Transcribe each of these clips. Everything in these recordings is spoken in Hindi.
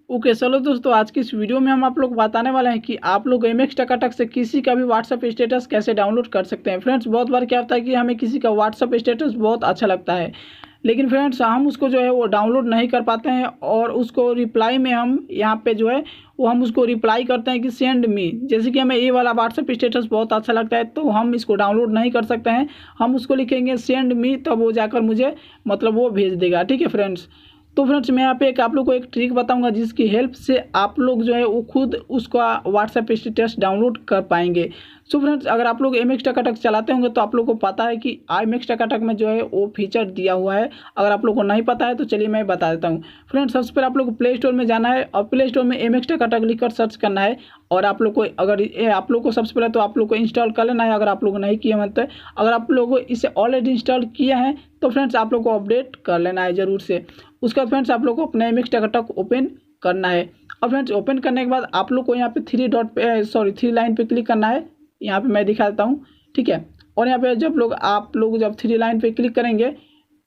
ओके चलो दोस्तों, आज की इस वीडियो में हम आप लोग बताने वाले हैं कि आप लोग MX टकाटक से किसी का भी व्हाट्सअप स्टेटस कैसे डाउनलोड कर सकते हैं। फ्रेंड्स, बहुत बार क्या होता है कि हमें किसी का व्हाट्सअप स्टेटस बहुत अच्छा लगता है, लेकिन फ्रेंड्स हम उसको जो है वो डाउनलोड नहीं कर पाते हैं और उसको रिप्लाई में हम यहाँ पे जो है वो हम उसको रिप्लाई करते हैं कि सेंड मी। जैसे कि हमें ये वाला व्हाट्सअप स्टेटस बहुत अच्छा लगता है तो हम इसको डाउनलोड नहीं कर सकते हैं। हम उसको लिखेंगे सेंड मी, तब वो जाकर मुझे मतलब वो भेज देगा। ठीक है फ्रेंड्स, तो फ्रेंड्स मैं यहाँ पे आप लोग को एक ट्रिक बताऊंगा जिसकी हेल्प से आप लोग जो है वो खुद उसका व्हाट्सएप स्टेटस डाउनलोड कर पाएंगे। सो फ्रेंड्स, अगर आप लोग MX टकाटक चलाते होंगे तो आप लोग को पता है कि MX टकाटक में जो है वो फीचर दिया हुआ है। अगर आप लोग को नहीं पता है तो चलिए मैं बता देता हूँ। फ्रेंड्स, सबसे पहले आप लोग को प्ले स्टोर में जाना है और प्ले स्टोर में MX टकाटक लिखकर सर्च करना है। और आप लोग को अगर आप लोग को सबसे पहले तो आप लोग को इंस्टॉल कर लेना है, अगर आप लोग नहीं किए हैं तो। अगर आप लोग इसे ऑलरेडी इंस्टॉल किया है तो फ्रेंड्स आप लोग को अपडेट कर लेना है ज़रूर से। उसके बाद फ्रेंड्स आप लोग को अपना MX टकाटक ओपन करना है। और फ्रेंड्स ओपन करने के बाद आप लोग को यहाँ पे थ्री लाइन पे क्लिक करना है। यहाँ पे मैं दिखा देता हूँ, ठीक है। और यहाँ पे आप लोग जब थ्री लाइन पे क्लिक करेंगे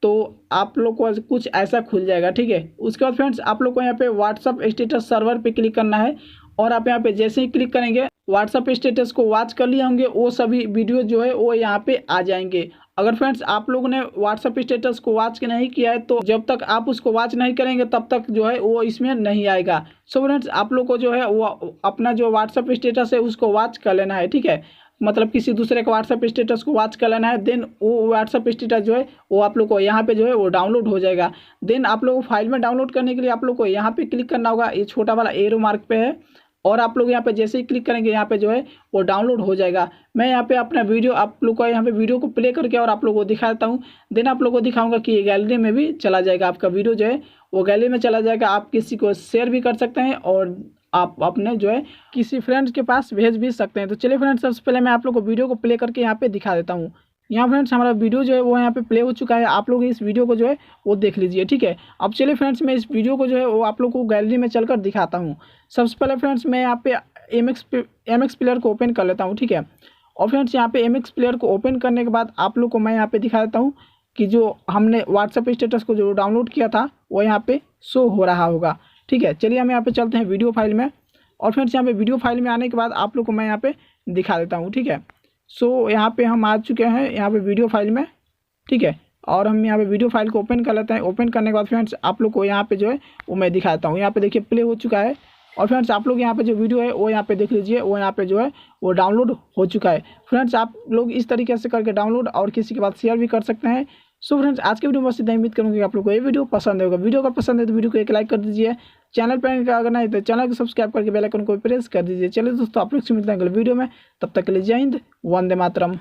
तो आप लोग को कुछ ऐसा खुल जाएगा, ठीक है। उसके बाद फ्रेंड्स आप लोग को यहाँ पे व्हाट्सअप स्टेटस सर्वर पे क्लिक करना है। और आप यहाँ पे जैसे ही क्लिक करेंगे व्हाट्सअप स्टेटस को वॉच कर लिए होंगे वो सभी वीडियो जो है वो यहाँ पे आ जाएंगे। अगर फ्रेंड्स आप लोगों ने व्हाट्सअप स्टेटस को वॉच नहीं किया है तो जब तक आप उसको वॉच नहीं करेंगे तब तक जो है वो इसमें नहीं आएगा। सो फ्रेंड्स आप लोग को जो है वो अपना जो व्हाट्सअप स्टेटस है उसको वॉच कर लेना है, ठीक है। मतलब किसी दूसरे का व्हाट्सअप स्टेटस को वॉच कर लेना है। देन वो व्हाट्सअप स्टेटस जो है वो आप लोग को यहाँ पे जो है वो डाउनलोड हो जाएगा। देन आप लोग को फाइल में डाउनलोड करने के लिए आप लोग को यहाँ पे क्लिक करना होगा, ये छोटा वाला एरो मार्क पे है। और आप लोग यहाँ पे जैसे ही क्लिक करेंगे यहाँ पे जो है वो डाउनलोड हो जाएगा। मैं यहाँ पे अपना वीडियो आप लोग को यहाँ पे वीडियो को प्ले करके और आप लोग को दिखा देता हूँ। देन आप लोग को दिखाऊंगा कि ये गैलरी में भी चला जाएगा, आपका वीडियो जो है वो गैलरी में चला जाएगा। आप किसी को शेयर भी कर सकते हैं और आप अपने जो है किसी फ्रेंड्स के पास भेज भी सकते हैं। तो चलिए फ्रेंड्स, सबसे पहले मैं आप लोग को वीडियो को प्ले करके यहाँ पे दिखा देता हूँ। यहाँ फ्रेंड्स हमारा वीडियो जो है वो यहाँ पे प्ले हो चुका है। आप लोग इस वीडियो को जो है वो देख लीजिए, ठीक है। अब चलिए फ्रेंड्स, मैं इस वीडियो को जो है वो आप लोग को गैलरी में चलकर दिखाता हूँ। सबसे पहले फ्रेंड्स मैं यहाँ पे MX प्लेयर को ओपन कर लेता हूँ, ठीक है। और फ्रेंड्स यहाँ पे MX प्लेयर को ओपन करने के बाद आप लोग को मैं यहाँ पे दिखा देता हूँ कि जो हमने व्हाट्सएप स्टेटस को जो डाउनलोड किया था वो यहाँ पे शो हो रहा होगा, ठीक है। चलिए हम यहाँ पे चलते हैं वीडियो फाइल में। और फ्रेंड्स यहाँ पे वीडियो फाइल में आने के बाद आप लोग को मैं यहाँ पे दिखा देता हूँ, ठीक है। सो यहाँ पे हम आ चुके हैं यहाँ पे वीडियो फाइल में, ठीक है। और हम यहाँ पे वीडियो फाइल को ओपन कर लेते हैं। ओपन करने के बाद फ्रेंड्स आप लोग को यहाँ पे जो है वो मैं दिखाता हूँ। यहाँ पे देखिए प्ले हो चुका है। और फ्रेंड्स आप लोग यहाँ पे जो वीडियो है वो यहाँ पे देख लीजिए, वो यहाँ पे जो है वो डाउनलोड हो चुका है। फ्रेंड्स आप लोग इस तरीके से करके डाउनलोड और किसी के बाद शेयर भी कर सकते हैं। सो फ्रेंड्स आज के वीडियो में बस इतना, उम्मीद करूँगी कि आप लोग को ये वीडियो पसंद होगा। वीडियो अगर पसंद है तो वीडियो को एक लाइक कर दीजिए। चैनल पर अगर नहीं तो चैनल को सब्सक्राइब करके बेल आइकन को प्रेस कर दीजिए। चलिए दोस्तों, आप लोग से मिलते हैं अगले वीडियो में, तब तक के लिए जय हिंद, वंदे मातरम।